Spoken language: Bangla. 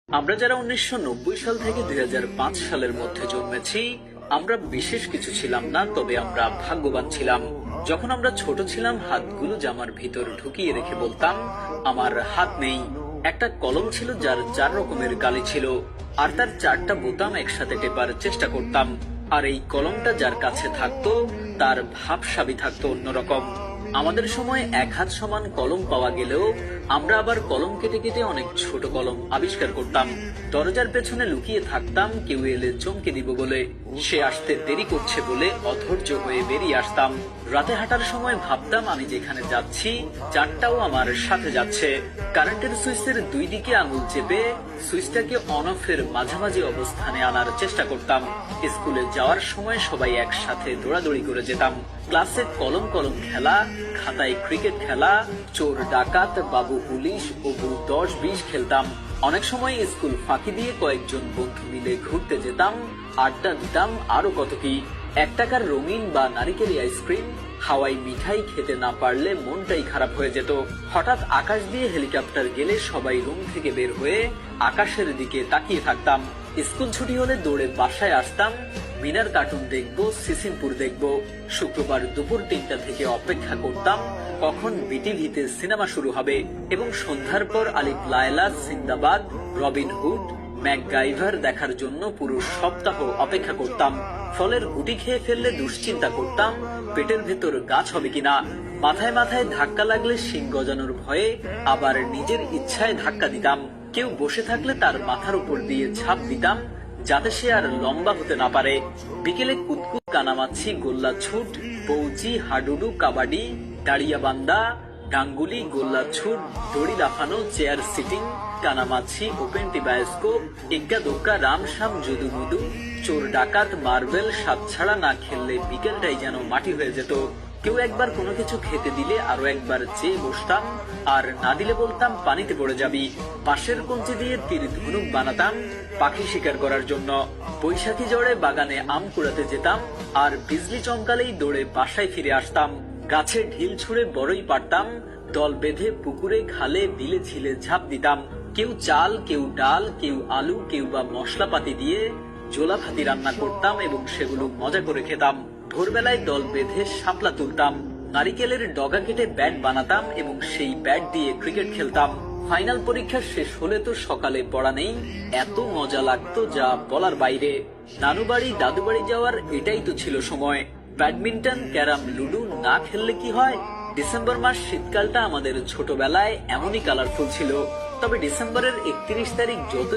আমরা যারা 1990 সাল থেকে 2005 সালের মধ্যে জন্মেছি, আমরা বিশেষ কিছু ছিলাম না, তবে আমরা ভাগ্যবান ছিলাম। যখন আমরা ছোট ছিলাম, হাতগুলো জামার ভিতর ঢুকিয়ে রেখে বলতাম, আমার হাত নেই। একটা কলম ছিল যার 4 রকমের গালি ছিল, আর তার 4টা বোতাম একসাথে টেপার চেষ্টা করতাম। আর এই কলমটা যার কাছে থাকতো, তার ভাবসাবি থাকতো অন্যরকম। আমাদের সময় 1 হাত সমান কলম পাওয়া গেলেও আমরা আবার কলম কেটে কেটে অনেক ছোট কলম আবিষ্কার করতাম। দরজার পেছনে লুকিয়ে থাকতাম, কেউ এলে চমকে দিব বলে। সে আসতে দেরি করছে বলে অধৈর্য হয়ে বেরিয়ে আসতাম। রাতে হাঁটার সময় ভাবতাম, আমি যেখানে যাচ্ছি 4টাও আমার সাথে যাচ্ছে। কারেন্টের সুইচের 2 দিকে আঙুল চেপে সুইচটাকে অন অফের মাঝামাঝি অবস্থানে আনার চেষ্টা করতাম। স্কুলে যাওয়ার সময় সবাই একসাথে দৌড়াদৌড়ি করে যেতাম। ক্লাসে কলম কলম খেলা, খাতায় ক্রিকেট খেলা, চোর ডাকাত, বাবু পুলিশ ও বউ 10-20 খেলতাম। অনেক সময় স্কুল ফাঁকি দিয়ে কয়েকজন বন্ধু মিলে ঘুরতে যেতাম, আড্ডা দিতাম, আরো কত কি। 1 টাকার রঙিন বা নারিকেলি আইসক্রিম, হাওয়াই মিঠাই খেতে না পারলে মনটাই খারাপ হয়ে যেত। হঠাৎ আকাশ দিয়ে হেলিকপ্টার গেলে সবাই রুম থেকে বের হয়ে আকাশের দিকে তাকিয়ে থাকতাম। স্কুল ছুটি হলে দৌড়ে বাসায় আসতাম। মিনার কার্টুন দেখবো, সিসিমপুর দেখবো। শুক্রবার দুপুর 3টা থেকে অপেক্ষা করতাম কখন বিটিভিতে সিনেমা শুরু হবে, এবং সন্ধ্যার পর আলিফ Laila, Sinbad, Robin Hood, MacGyver দেখার জন্য পুরো সপ্তাহ অপেক্ষা করতাম। ফলের গুটি খেয়ে ফেললে দুশ্চিন্তা করতাম, পেটের ভেতর গাছ হবে কিনা। মাথায় মাথায় ধাক্কা লাগলে শিং গজানোর ভয়ে আবার নিজের ইচ্ছায় ধাক্কা দিতাম। কেউ বসে থাকলে তার মাথার উপর দিয়ে ঝাঁপ দিতাম, যাতে সে আর লম্বা হতে না পারে। বিকেলে কুতকুত, কানামাছি, গোল্লা ছুট, পৌঁছি, হাডুডু, কাবাডি, দাঁড়িয়াবান্ধা, ডাঙ্গুলি, গোল্লা ছুট, দড়ি লাফানো, চেয়ার সিটিং, কানামাছি, ওপেন টিবায়োস্কোপ, এক্কা দোক্কা, রামসাম, যদুমধু, চোর ডাকাত, মার্বেল। সাত ছাড়া না খেললে বিকেলটাই যেন মাটি হয়ে যেত। কেউ একবার কোনো কিছু খেতে দিলে আরো একবার চেয়ে বসতাম, আর না দিলে বলতাম পানিতে পড়ে যাবি। বাঁশের কঞ্চি দিয়ে তীর ধনুক বানাতাম পাখি শিকার করার জন্য। বৈশাখী ঝড়ে বাগানে আম কুড়াতে যেতাম, আর বিজলি চমকালেই দৌড়ে বাসায় ফিরে আসতাম। গাছে ঢিল ছুঁড়ে বড়ই পারতাম, দল বেঁধে পুকুরে, খালে, বিলে, ঝিলে ঝাঁপ দিতাম। কেউ চাল, কেউ ডাল, কেউ আলু, কেউ বা মশলাপাতি দিয়ে জোলা ভাতি রান্না করতাম এবং সেগুলো মজা করে খেতাম। ভোরবেলায় দল বেঁধে শাপলা তুলতাম। নারিকেলের ডগা কেটে ব্যাট বানাতাম এবং সেই ব্যাট দিয়ে ক্রিকেট খেলতাম। ফাইনাল পরীক্ষা শেষ হলে তো সকালে পড়া নেই, এত মজা লাগতো যা বলার বাইরে। নানু বাড়ি, দাদু বাড়ি যাওয়ার এটাই তো ছিল সময়। ব্যাডমিন্টন, ক্যারাম, লুডো না খেললে কি হয়। ডিসেম্বর মাস, শীতকালটা আমাদের ছোটবেলায় এমনই কালারফুল ছিল। তবে ডিসেম্বরের 31 তারিখ যত